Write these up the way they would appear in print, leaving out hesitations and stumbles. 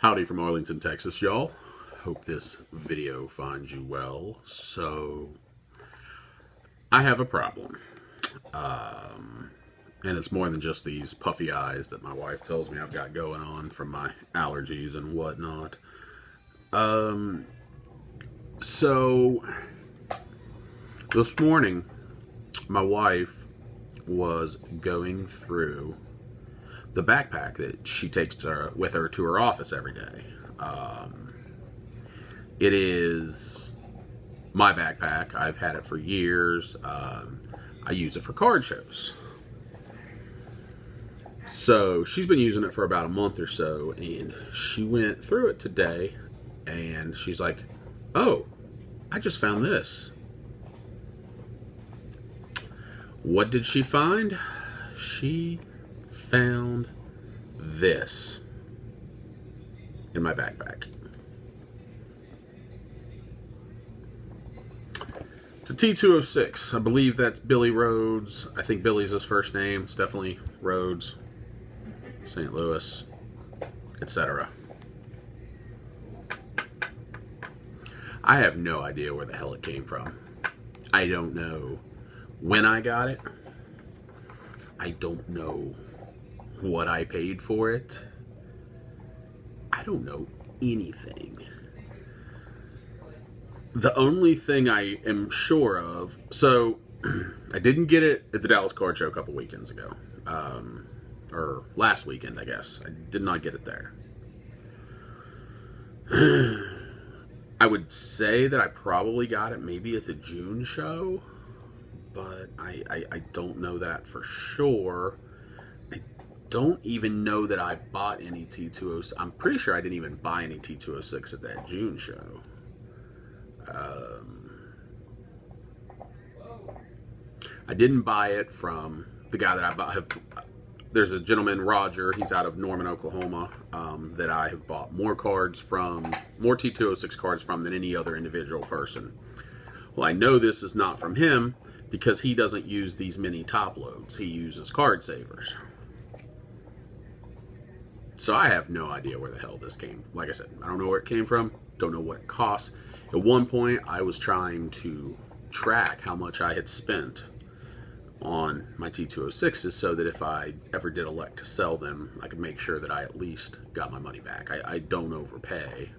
Howdy from Arlington, Texas, y'all. Hope this video finds you well. So, I have a problem. And it's more than just these puffy eyes that my wife tells me I've got going on from my allergies and whatnot. So, this morning, my wife was going through the backpack that she takes with her to her office every day. It is my backpack. I've had it for years. I use it for card shows. So she's been using it for about a month or so, and she went through it today, and she's like, "Oh, I just found this." What did she find? She found this in my backpack. It's a T206. I believe that's Billy Rhodes. I think Billy's his first name. It's definitely Rhodes, St. Louis, etc. I have no idea where the hell it came from. I don't know when I got it. I don't know what I paid for it. I don't know anything. The only thing I am sure of, so I didn't get it at the Dallas Card Show a couple weekends ago, or last weekend, I guess. I did not get it there. I would say that I probably got it maybe at the June show, but I don't know that for sure. I don't even know that I bought any T206. I'm pretty sure I didn't even buy any T206 at that June show. I didn't buy it from the guy that I bought. There's a gentleman, Roger, he's out of Norman, Oklahoma, that I have bought more cards from, more T206 cards from than any other individual person. Well, I know this is not from him because he doesn't use these mini top loads. He uses card savers. So I have no idea where the hell this came. Like I said, I don't know where it came from. Don't know what it costs. At one point, I was trying to track how much I had spent on my T206s so that if I ever did elect to sell them, I could make sure that I at least got my money back. I don't overpay.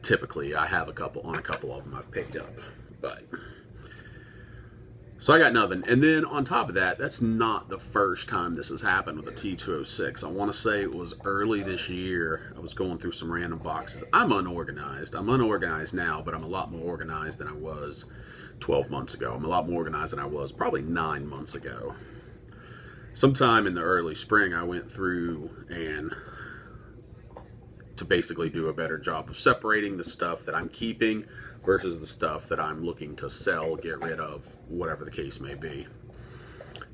Typically, I have a couple of them I've picked up. But so I got nothing. And then on top of that, that's not the first time this has happened with a T206. I want to say it was early this year. I was going through some random boxes. I'm unorganized. I'm unorganized now, but I'm a lot more organized than I was 12 months ago. I'm a lot more organized than I was probably 9 months ago. Sometime in the early spring, I went through and to basically do a better job of separating the stuff that I'm keeping versus the stuff that I'm looking to sell, get rid of, whatever the case may be.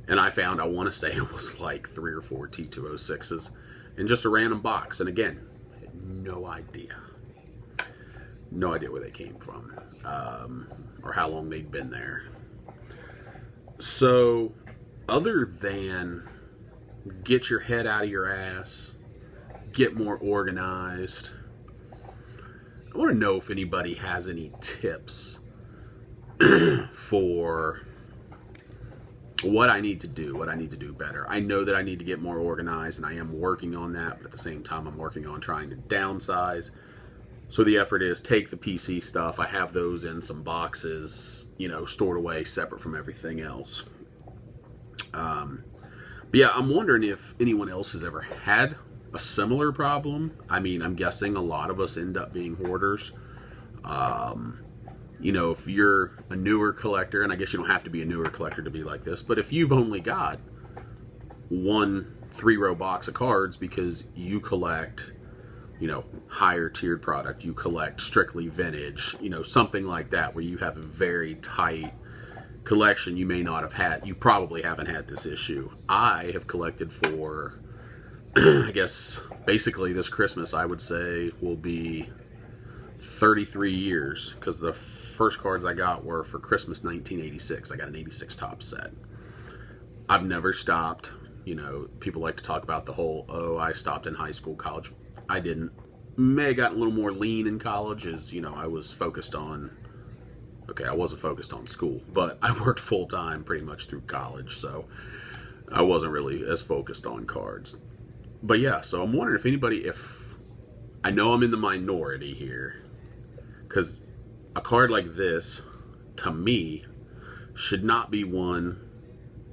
And I found, I want to say it was like 3 or 4 T206s in just a random box. And again, I had no idea. No idea where they came from, or how long they'd been there. So, other than get your head out of your ass, get more organized, I want to know if anybody has any tips for what I need to do better. I know that I need to get more organized, and I am working on that, but at the same time, I'm working on trying to downsize. So the effort is take the PC stuff. I have those in some boxes, stored away separate from everything else. But yeah, I'm wondering if anyone else has ever had a similar problem. I mean, I'm guessing a lot of us end up being hoarders. If you're a newer collector, and I guess you don't have to be a newer collector to be like this, but if you've only got one 3-row box of cards because you collect, higher tiered product, you collect strictly vintage, something like that, where you have a very tight collection, you probably haven't had this issue. I have collected for, I guess, basically this Christmas, I would say, will be 33 years, because the first cards I got were for Christmas 1986. I got an 86 top set. I've never stopped. People like to talk about the whole, I stopped in high school, college. I didn't. may have gotten a little more lean in college as, you know, I was focused on, okay, I wasn't focused on school, but I worked full time pretty much through college, so I wasn't really as focused on cards. But yeah, so I'm wondering if anybody, if I know I'm in the minority here, because a card like this, to me, should not be one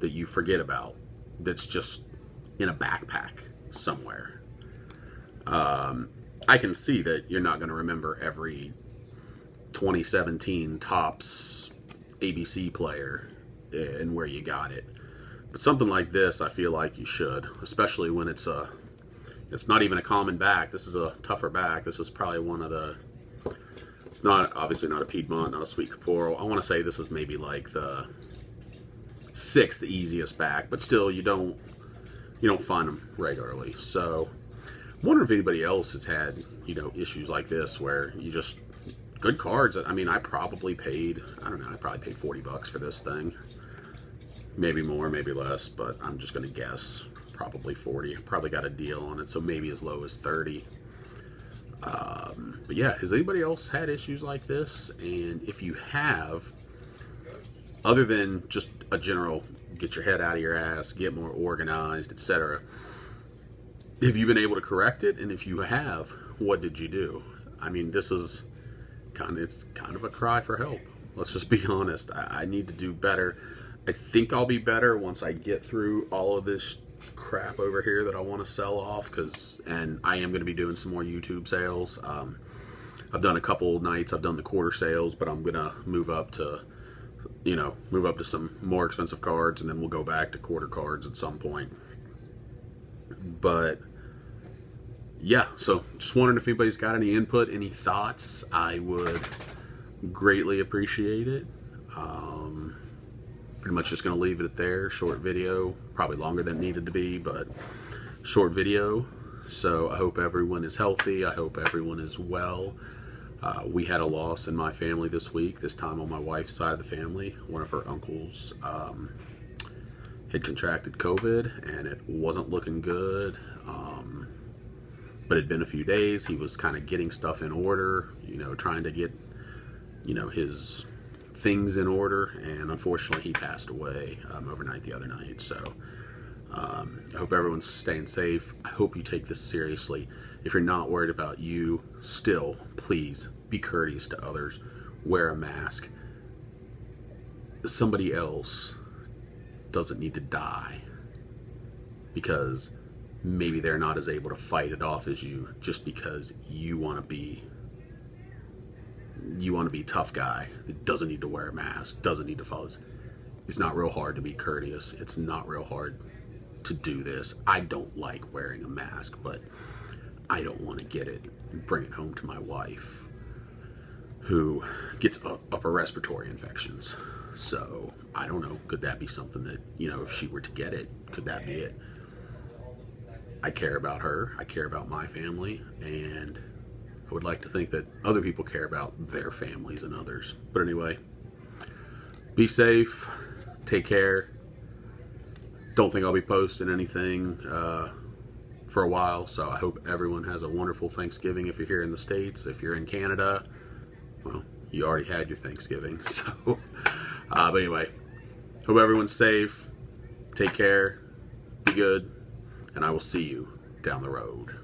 that you forget about, that's just in a backpack somewhere. I can see that you're not going to remember every 2017 Topps ABC player and where you got it. But something like this, I feel like you should, especially when it's not even a common back. This is a tougher back. This is probably one of the, it's not, obviously not a Piedmont, not a Sweet Caporal. I want to say this is maybe like the 6th easiest back, but still you don't find them regularly. So I wonder if anybody else has had, you know, issues like this where you just, good cards. I mean, I probably paid, I don't know, I probably paid $40 for this thing. Maybe more, maybe less, but I'm just going to guess probably 40. Probably got a deal on it, so maybe as low as 30. But yeah, has anybody else had issues like this? And if you have, other than just a general get your head out of your ass, get more organized, etc., have you been able to correct it? And if you have, what did you do? I mean, this is it's kind of a cry for help. Let's just be honest. I need to do better. I think I'll be better once I get through all of this crap over here that I want to sell off, and I am going to be doing some more YouTube sales. I've done a couple nights. I've done the quarter sales, but I'm going to move up to some more expensive cards, and then we'll go back to quarter cards at some point. But yeah, so just wondering if anybody's got any input, any thoughts. I would greatly appreciate it. Pretty much just going to leave it there. Short video, probably longer than it needed to be, but short video. So I hope everyone is healthy. I hope everyone is well. We had a loss in my family this week, this time on my wife's side of the family. One of her uncles had contracted COVID, and it wasn't looking good. But it had been a few days. He was kind of getting stuff in order, you know, trying to get, you know, his things in order, and unfortunately he passed away overnight the other night. So I hope everyone's staying safe. I hope you take this seriously. If you're not worried about you, still, please be courteous to others. Wear a mask. Somebody else doesn't need to die because maybe they're not as able to fight it off as you, just because you want to be tough guy that doesn't need to wear a mask, doesn't need to follow this. It's not real hard to be courteous. It's not real hard to do this. I don't like wearing a mask, but I don't want to get it and bring it home to my wife, who gets upper respiratory infections. So I don't know, could that be something that, you know, if she were to get it, could that be it? I care about her, I care about my family, and I would like to think that other people care about their families and others. But anyway, be safe, take care. Don't think I'll be posting anything for a while, so I hope everyone has a wonderful Thanksgiving if you're here in the States. If you're in Canada, well, you already had your Thanksgiving. So, but anyway, hope everyone's safe, take care, be good, and I will see you down the road.